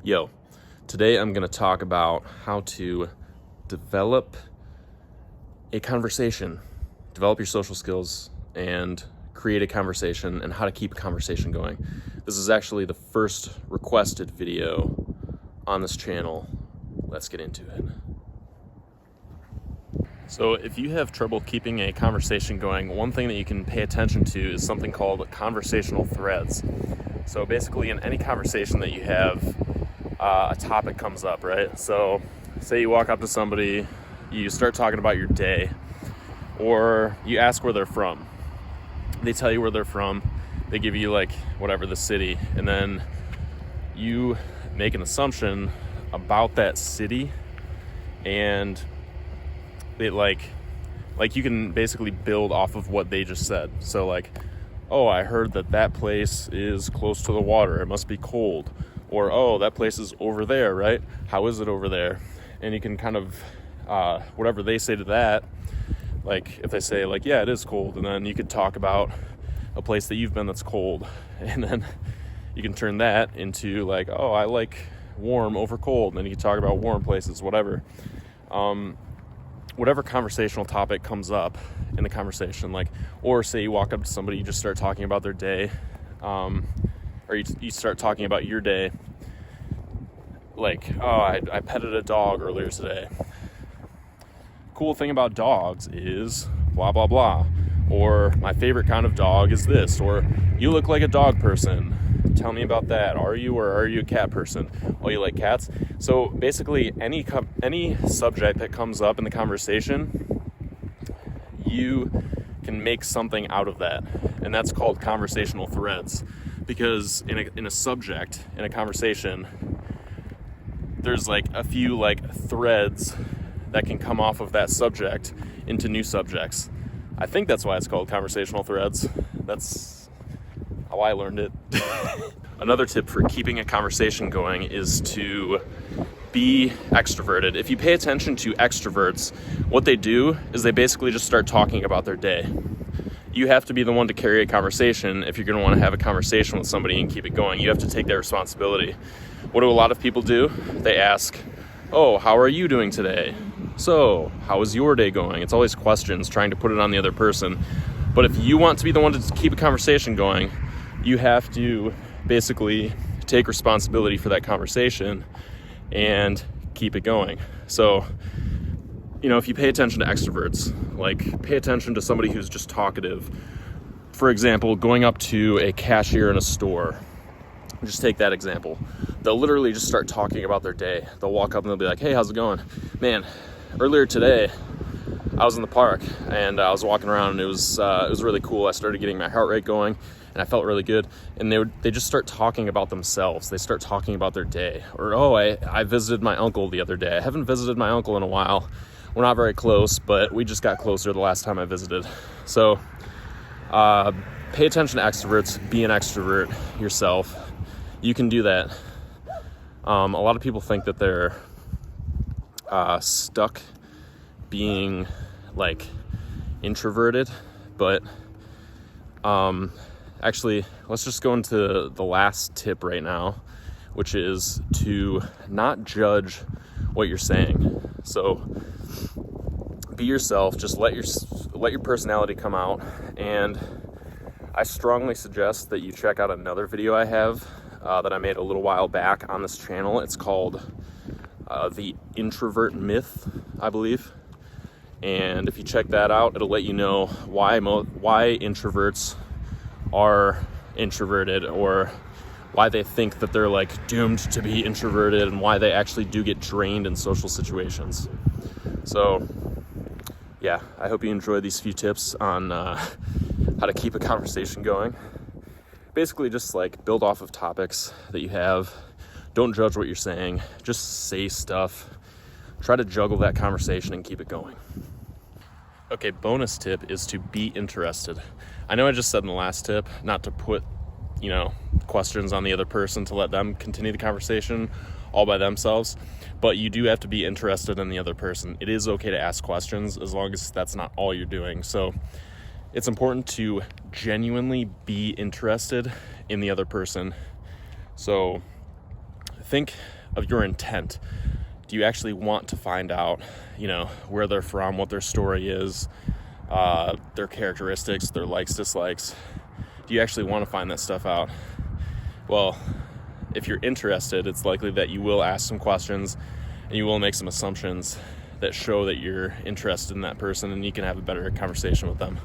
Yo, today I'm going to talk about how to develop a conversation, develop your social skills, and create a conversation, and how to keep a conversation going. This is actually the first requested video on this channel. Let's get into it. So if you have trouble keeping a conversation going, one thing that you can pay attention to is something called conversational threads. So basically in any conversation that you have, a topic comes up, right? So say you walk up to somebody, you start talking about your day, or you ask where they're from. They tell you where they're from, they give you like whatever the city, and then you make an assumption about that city, and it like you can basically build off of what they just said. So like, oh, I heard that place is close to the water, it must be cold. Or, oh, that place is over there, right? How is it over there? And you can kind of, whatever they say to that, like if they say like, yeah, it is cold, and then you could talk about a place that you've been that's cold, and then you can turn that into like, oh, I like warm over cold, and then you can talk about warm places, whatever. Whatever conversational topic comes up in the conversation, like, or say you walk up to somebody, you just start talking about their day, or you start talking about your day, like, oh, I petted a dog earlier today. Cool thing about dogs is blah, blah, blah. Or my favorite kind of dog is this. Or you look like a dog person. Tell me about that. Are you a cat person? Oh, you like cats? So basically any subject that comes up in the conversation, you can make something out of that. And that's called conversational threads. Because in a subject, in a conversation, there's like a few like threads that can come off of that subject into new subjects. I think that's why it's called conversational threads. That's how I learned it. Another tip for keeping a conversation going is to be extroverted. If you pay attention to extroverts, what they do is they basically just start talking about their day. You have to be the one to carry a conversation if you're going to want to have a conversation with somebody and keep it going. You have to take that responsibility. What do a lot of people do? They ask, oh, how are you doing today? So, how is your day going? It's always questions, trying to put it on the other person. But if you want to be the one to keep a conversation going, you have to basically take responsibility for that conversation and keep it going. So, you know, if you pay attention to extroverts, like pay attention to somebody who's just talkative. For example, going up to a cashier in a store. Just take that example. They'll literally just start talking about their day. They'll walk up and they'll be like, hey, how's it going? Man, earlier today, I was in the park and I was walking around, and it was really cool. I started getting my heart rate going and I felt really good. And they just start talking about themselves. They start talking about their day. Or, oh, I visited my uncle the other day. I haven't visited my uncle in a while. We're not very close, but we just got closer the last time I visited. So pay attention to extroverts. Be an extrovert yourself. You can do that. A lot of people think that they're stuck being like introverted, but actually let's just go into the last tip right now, which is to not judge what you're saying. So be yourself, just let your personality come out. And I strongly suggest that you check out another video I have that I made a little while back on this channel. It's called The Introvert Myth, I believe. And if you check that out, it'll let you know why introverts are introverted, or why they think that they're like doomed to be introverted, and why they actually do get drained in social situations. So yeah, I hope you enjoyed these few tips on how to keep a conversation going. Basically just like build off of topics that you have. Don't judge what you're saying. Just say stuff. Try to juggle that conversation and keep it going. Okay, bonus tip is to be interested. I know I just said in the last tip not to put, questions on the other person to let them continue the conversation all by themselves, but you do have to be interested in the other person. It is okay to ask questions as long as that's not all you're doing. So it's important to genuinely be interested in the other person. So think of your intent. Do you actually want to find out, where they're from, what their story is, their characteristics, their likes, dislikes? Do you actually want to find that stuff out? Well, if you're interested, it's likely that you will ask some questions and you will make some assumptions that show that you're interested in that person, and you can have a better conversation with them.